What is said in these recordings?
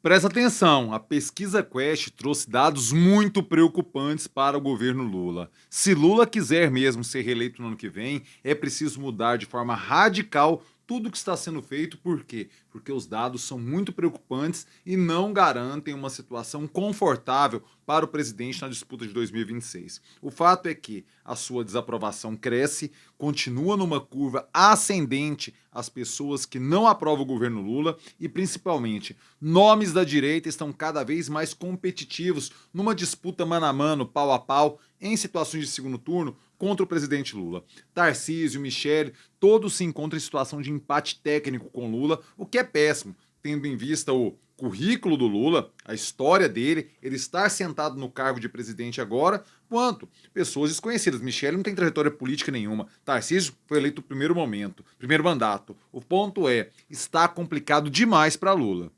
Presta atenção, a pesquisa Quest trouxe dados muito preocupantes para o governo Lula. Se Lula quiser mesmo ser reeleito no ano que vem, é preciso mudar de forma radical tudo o que está sendo feito. Por quê? Porque os dados são muito preocupantes e não garantem uma situação confortável para o presidente na disputa de 2026. O fato é que a sua desaprovação cresce, continua numa curva ascendente as pessoas que não aprovam o governo Lula e, principalmente, nomes da direita estão cada vez mais competitivos numa disputa mano a mano, pau a pau, em situações de segundo turno contra o presidente Lula. Tarcísio, Michele, todos se encontram em situação de empate técnico com Lula, o que é péssimo, tendo em vista o currículo do Lula, a história dele, ele estar sentado no cargo de presidente agora, quanto pessoas desconhecidas. Michele não tem trajetória política nenhuma. Tarcísio foi eleito no primeiro momento, primeiro mandato. O ponto é, está complicado demais para Lula.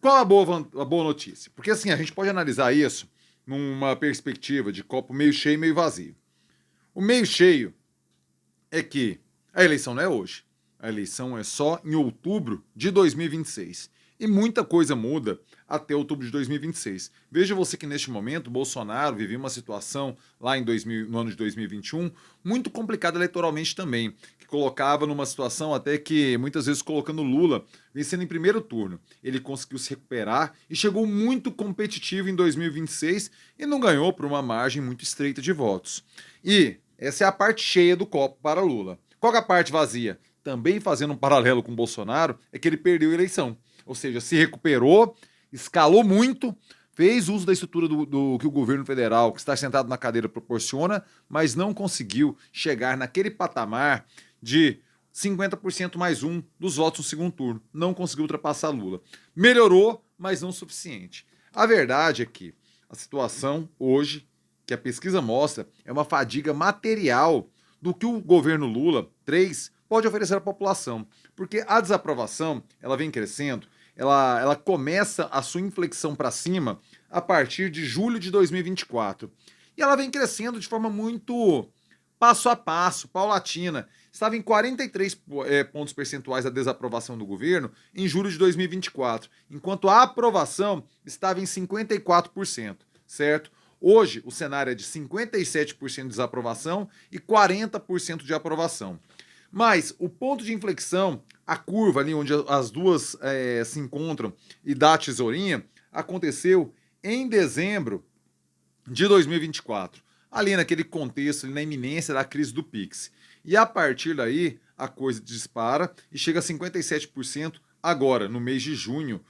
Qual a boa notícia? Porque assim, a gente pode analisar isso numa perspectiva de copo meio cheio e meio vazio. O meio cheio é que a eleição não é hoje. A eleição é só em outubro de 2026. E muita coisa muda até outubro de 2026. Veja você que neste momento Bolsonaro vivia uma situação lá no ano de 2021 muito complicada eleitoralmente também, que colocava numa situação até que muitas vezes colocando Lula vencendo em primeiro turno. Ele conseguiu se recuperar e chegou muito competitivo em 2026 e não ganhou por uma margem muito estreita de votos. E essa é a parte cheia do copo para Lula. Qual é a parte vazia? Também fazendo um paralelo com o Bolsonaro, é que ele perdeu a eleição. Ou seja, se recuperou, escalou muito, fez uso da estrutura do que o governo federal, que está sentado na cadeira, proporciona, mas não conseguiu chegar naquele patamar de 50% mais um dos votos no segundo turno. Não conseguiu ultrapassar Lula. Melhorou, mas não o suficiente. A verdade é que a situação hoje, que a pesquisa mostra, é uma fadiga material do que o governo Lula 3 pode oferecer à população. Porque a desaprovação, ela vem crescendo, ela começa a sua inflexão para cima a partir de julho de 2024. E ela vem crescendo de forma muito passo a passo, paulatina. Estava em 43 pontos percentuais a desaprovação do governo em julho de 2024, enquanto a aprovação estava em 54%, certo? Hoje, o cenário é de 57% de desaprovação e 40% de aprovação. Mas o ponto de inflexão, a curva ali onde as duas se encontram e dá a tesourinha, aconteceu em dezembro de 2024. Ali naquele contexto, ali na iminência da crise do Pix. E a partir daí, a coisa dispara e chega a 57% agora, no mês de junho.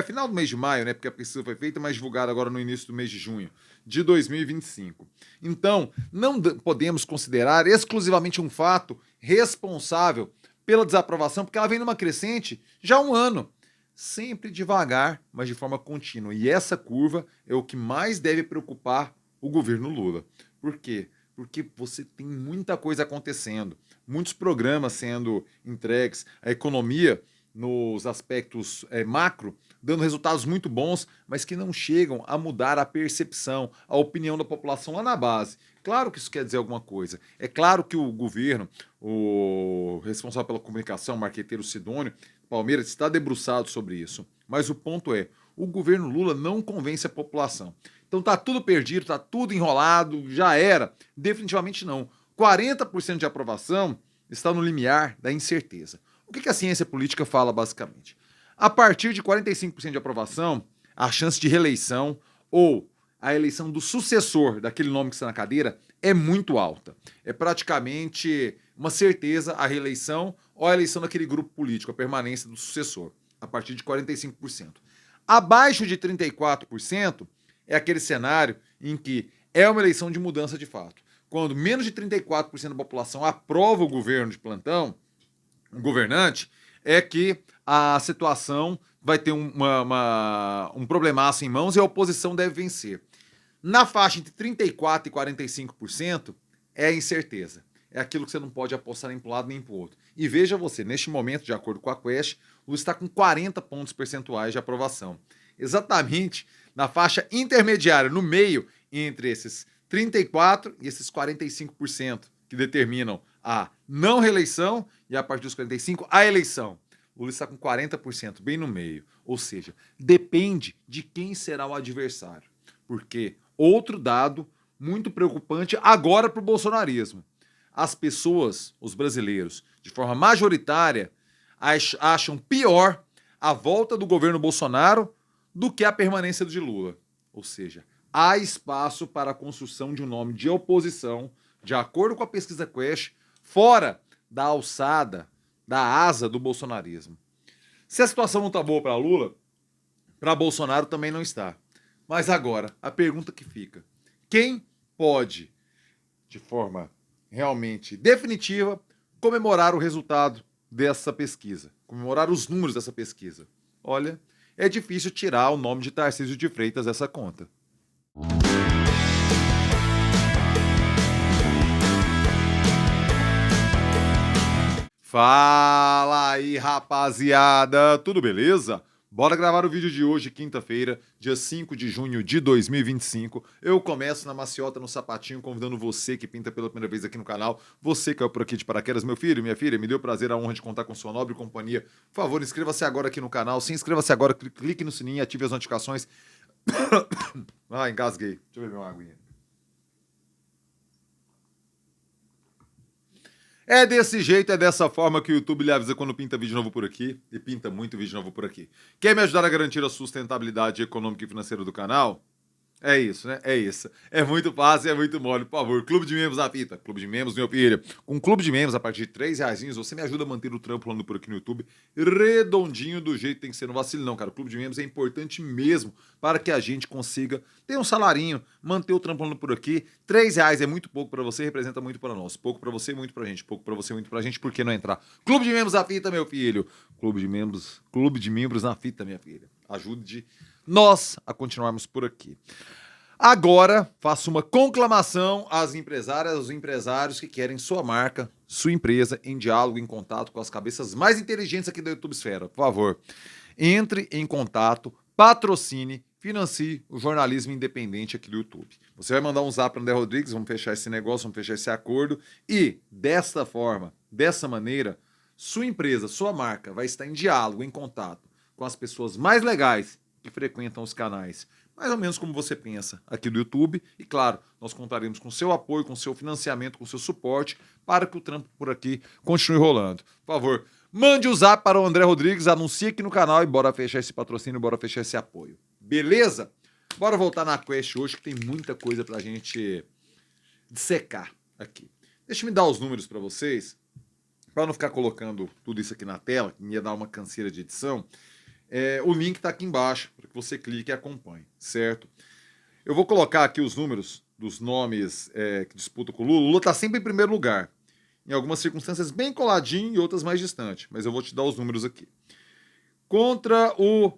Final do mês de maio, né? Porque a pesquisa foi feita, mas divulgada agora no início do mês de junho de 2025. Então, não podemos considerar exclusivamente um fato responsável pela desaprovação, porque ela vem numa crescente já há um ano. Sempre devagar, mas de forma contínua. E essa curva é o que mais deve preocupar o governo Lula. Por quê? Porque você tem muita coisa acontecendo, muitos programas sendo entregues, a economia nos aspectos macro, dando resultados muito bons, mas que não chegam a mudar a percepção, a opinião da população lá na base. Claro que isso quer dizer alguma coisa. É claro que o governo, o responsável pela comunicação, o marqueteiro Sidônio Palmeiras, está debruçado sobre isso. Mas o ponto é, o governo Lula não convence a população. Então tá tudo perdido, tá tudo enrolado, já era. Definitivamente não. 40% de aprovação está no limiar da incerteza. O que a ciência política fala, basicamente? A partir de 45% de aprovação, a chance de reeleição ou a eleição do sucessor daquele nome que está na cadeira é muito alta. É praticamente uma certeza a reeleição ou a eleição daquele grupo político, a permanência do sucessor, a partir de 45%. Abaixo de 34% é aquele cenário em que é uma eleição de mudança de fato. Quando menos de 34% da população aprova o governo de plantão, o governante, é que a situação vai ter um problemaço em mãos e a oposição deve vencer. Na faixa entre 34% e 45% é a incerteza. É aquilo que você não pode apostar nem para um lado nem para o outro. E veja você, neste momento, de acordo com a Quest, o Lula está com 40 pontos percentuais de aprovação. Exatamente na faixa intermediária, no meio, entre esses 34% e esses 45%, que determinam a não reeleição e, a partir dos 45%, a eleição. Lula está com 40%, bem no meio. Ou seja, depende de quem será o adversário. Porque outro dado muito preocupante agora para o bolsonarismo. As pessoas, os brasileiros, de forma majoritária, acham pior a volta do governo Bolsonaro do que a permanência de Lula. Ou seja, há espaço para a construção de um nome de oposição, de acordo com a pesquisa Quest, fora da alçada, da asa do bolsonarismo. Se a situação não está boa para Lula, para Bolsonaro também não está. Mas agora, a pergunta que fica: quem pode, de forma realmente definitiva, comemorar o resultado dessa pesquisa, comemorar os números dessa pesquisa? Olha, é difícil tirar o nome de Tarcísio de Freitas dessa conta. Fala aí, rapaziada, tudo beleza? Bora gravar o vídeo de hoje, quinta-feira, dia 5 de junho de 2025. Eu começo na maciota, no sapatinho, convidando você que pinta pela primeira vez aqui no canal. Você que caiu por aqui de paraquedas, meu filho, minha filha, me deu o prazer, a honra de contar com sua nobre companhia. Por favor, inscreva-se agora aqui no canal. Se inscreva-se agora, clique no sininho, ative as notificações. Engasguei. Deixa eu beber uma aguinha. É desse jeito, é dessa forma que o YouTube lhe avisa quando pinta vídeo novo por aqui, e pinta muito vídeo novo por aqui. Quer me ajudar a garantir a sustentabilidade econômica e financeira do canal? É isso, né? É isso. É muito fácil, é muito mole. Por favor, Clube de Membros na fita. Clube de Membros, meu filho. Com Clube de Membros, a partir de R$3, você me ajuda a manter o trampo rolando por aqui no YouTube redondinho do jeito que tem que ser. Não vacile não, cara. O Clube de Membros é importante mesmo para que a gente consiga ter um salarinho, manter o trampo rolando por aqui. R$3 é muito pouco para você, representa muito para nós. Pouco para você, muito pra gente. Pouco para você, muito pra gente. Por que não entrar? Clube de Membros na fita, meu filho. Clube de Membros na fita, minha filha. Ajude nós a continuarmos por aqui. Agora, faço uma conclamação às empresárias, aos empresários que querem sua marca, sua empresa, em diálogo, em contato com as cabeças mais inteligentes aqui da YouTubesfera. Por favor, entre em contato, patrocine, financie o jornalismo independente aqui do YouTube. Você vai mandar um zap para o André Rodrigues, vamos fechar esse negócio, vamos fechar esse acordo e, desta forma, dessa maneira, sua empresa, sua marca vai estar em diálogo, em contato com as pessoas mais legais que frequentam os canais, mais ou menos como você pensa aqui do YouTube. E claro, nós contaremos com seu apoio, com seu financiamento, com seu suporte para que o trampo por aqui continue rolando. Por favor, mande o zap para o André Rodrigues, anuncie aqui no canal e bora fechar esse patrocínio, bora fechar esse apoio. Beleza? Bora voltar na Quest hoje que tem muita coisa pra gente dissecar aqui. Deixa eu dar os números para vocês, para não ficar colocando tudo isso aqui na tela, que me ia dar uma canseira de edição. O link está aqui embaixo, para que você clique e acompanhe, certo? Eu vou colocar aqui os números dos nomes que disputam com o Lula. O Lula está sempre em primeiro lugar, em algumas circunstâncias bem coladinho e outras mais distante, mas eu vou te dar os números aqui. Contra o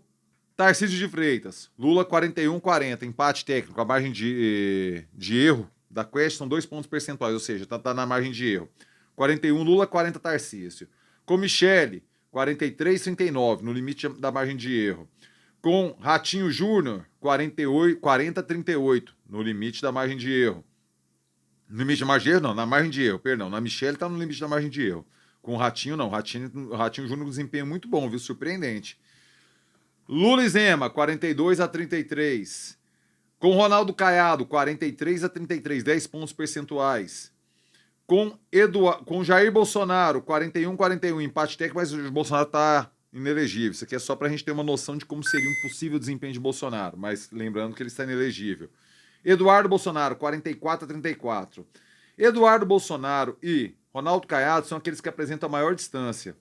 Tarcísio de Freitas, Lula 41,40, empate técnico, a margem de erro da Quest são 2 pontos percentuais, ou seja, tá na margem de erro. 41 Lula, 40 Tarcísio. Com Michele, 43,39, no limite da margem de erro. Com Ratinho Júnior, 40,38, no limite da margem de erro. No limite da margem de erro, não, na margem de erro, perdão. Na Michele está no limite da margem de erro. Com o Ratinho, não. Ratinho Júnior, desempenho muito bom, viu? Surpreendente. Lula e Zema, 42,33. Com Ronaldo Caiado, 43,33, 10 pontos percentuais. Com Jair Bolsonaro, 41,41, empate técnico, mas o Bolsonaro está inelegível. Isso aqui é só para a gente ter uma noção de como seria um possível desempenho de Bolsonaro, mas lembrando que ele está inelegível. Eduardo Bolsonaro, 44,34. Eduardo Bolsonaro e Ronaldo Caiado são aqueles que apresentam a maior distância.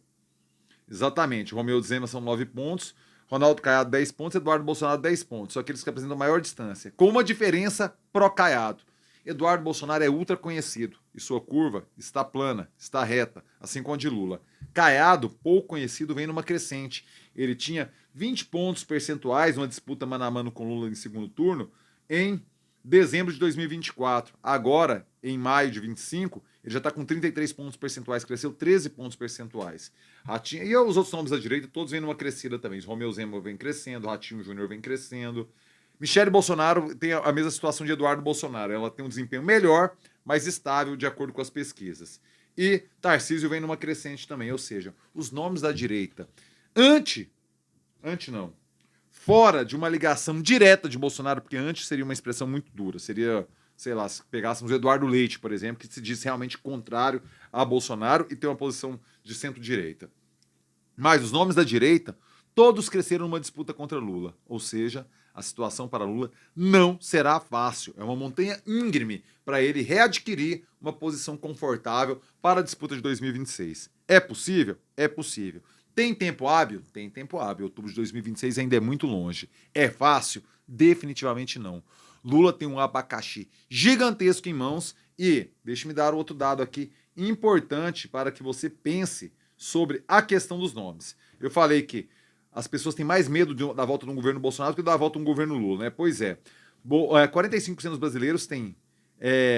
Exatamente, Romeu Zema são 9 pontos, Ronaldo Caiado 10 pontos, Eduardo Bolsonaro 10 pontos. São aqueles que apresentam a maior distância, com uma diferença pró-Caiado. Eduardo Bolsonaro é ultra conhecido e sua curva está plana, está reta, assim como a de Lula. Caiado, pouco conhecido, vem numa crescente. Ele tinha 20 pontos percentuais numa disputa mano a mano com Lula em segundo turno em dezembro de 2024. Agora, em maio de 25, ele já está com 33 pontos percentuais, cresceu 13 pontos percentuais. Ratinho, e os outros nomes da direita, todos vêm numa crescida também. Romeu Zema vem crescendo, Ratinho Júnior vem crescendo. Michele Bolsonaro tem a mesma situação de Eduardo Bolsonaro. Ela tem um desempenho melhor, mais estável, de acordo com as pesquisas. E Tarcísio vem numa crescente também, ou seja, os nomes da direita Antes não. Fora de uma ligação direta de Bolsonaro, porque antes seria uma expressão muito dura. Seria, sei lá, se pegássemos Eduardo Leite, por exemplo, que se diz realmente contrário a Bolsonaro e tem uma posição de centro-direita. Mas os nomes da direita, todos cresceram numa disputa contra Lula. Ou seja, a situação para Lula não será fácil. É uma montanha íngreme para ele readquirir uma posição confortável para a disputa de 2026. É possível? É possível. Tem tempo hábil? Tem tempo hábil. Outubro de 2026 ainda é muito longe. É fácil? Definitivamente não. Lula tem um abacaxi gigantesco em mãos e, deixe-me dar outro dado aqui importante para que você pense sobre a questão dos nomes. Eu falei que as pessoas têm mais medo da volta de um governo Bolsonaro do que da volta de um governo Lula, né? Pois é. 45% dos brasileiros têm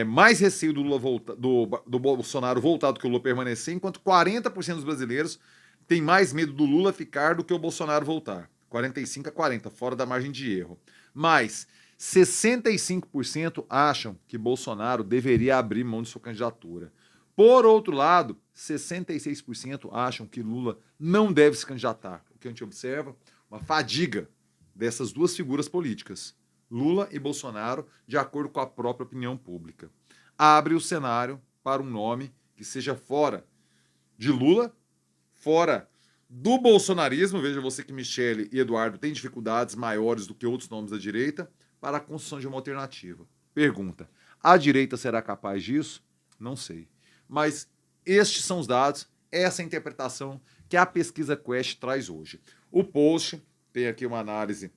mais receio do Lula do Bolsonaro voltar do que o Lula permanecer, enquanto 40% dos brasileiros têm mais medo do Lula ficar do que o Bolsonaro voltar. 45 a 40, fora da margem de erro. Mas 65% acham que Bolsonaro deveria abrir mão de sua candidatura. Por outro lado, 66% acham que Lula não deve se candidatar. O que a gente observa? Uma fadiga dessas duas figuras políticas, Lula e Bolsonaro, de acordo com a própria opinião pública. Abre o cenário para um nome que seja fora de Lula, fora do bolsonarismo, veja você que Michele e Eduardo têm dificuldades maiores do que outros nomes da direita, para a construção de uma alternativa. Pergunta, a direita será capaz disso? Não sei. Mas estes são os dados, essa é a interpretação que a pesquisa Quest traz hoje. O post tem aqui uma análise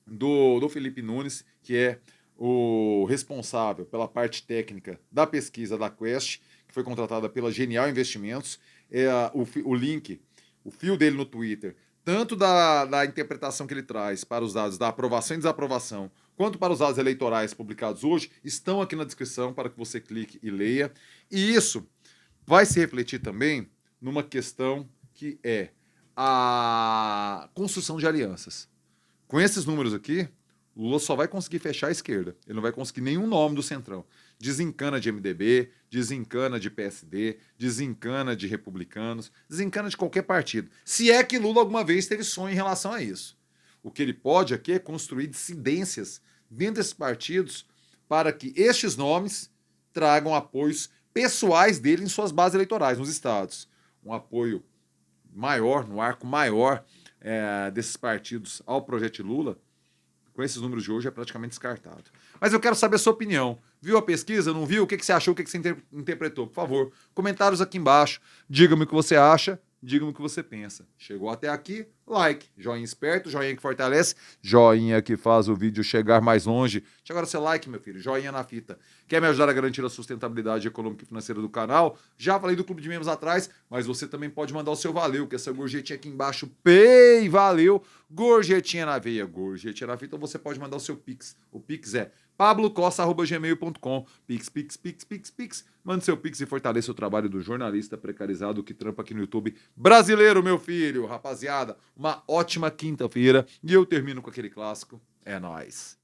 do Felipe Nunes, que é o responsável pela parte técnica da pesquisa da Quest, que foi contratada pela Genial Investimentos. O link, o fio dele no Twitter, tanto da interpretação que ele traz para os dados da aprovação e desaprovação, quanto para os dados eleitorais publicados hoje, estão aqui na descrição para que você clique e leia. E isso vai se refletir também numa questão que é a construção de alianças. Com esses números aqui, Lula só vai conseguir fechar a esquerda. Ele não vai conseguir nenhum nome do Centrão. Desencana de MDB, desencana de PSD, desencana de republicanos, desencana de qualquer partido. Se é que Lula alguma vez teve sonho em relação a isso. O que ele pode aqui é construir dissidências dentro desses partidos para que estes nomes tragam apoios pessoais dele em suas bases eleitorais, nos estados. Um apoio maior, no arco maior desses partidos ao projeto de Lula, com esses números de hoje, é praticamente descartado. Mas eu quero saber a sua opinião. Viu a pesquisa? Não viu? O que você achou? O que você interpretou? Por favor, comentários aqui embaixo. Diga-me o que você acha. Diga-me o que você pensa. Chegou até aqui? Like. Joinha esperto, joinha que fortalece, joinha que faz o vídeo chegar mais longe. Deixa agora seu like, meu filho. Joinha na fita. Quer me ajudar a garantir a sustentabilidade econômica e financeira do canal? Já falei do Clube de Membros atrás, mas você também pode mandar o seu valeu, que essa gorjetinha aqui embaixo, pay, valeu. Gorjetinha na veia, gorjetinha na fita. Então você pode mandar o seu Pix. O Pix é pablocosta@gmail.com. Pix. Mande seu Pix e fortaleça o trabalho do jornalista precarizado que trampa aqui no YouTube brasileiro, meu filho. Rapaziada, uma ótima quinta-feira. E eu termino com aquele clássico. É nóis.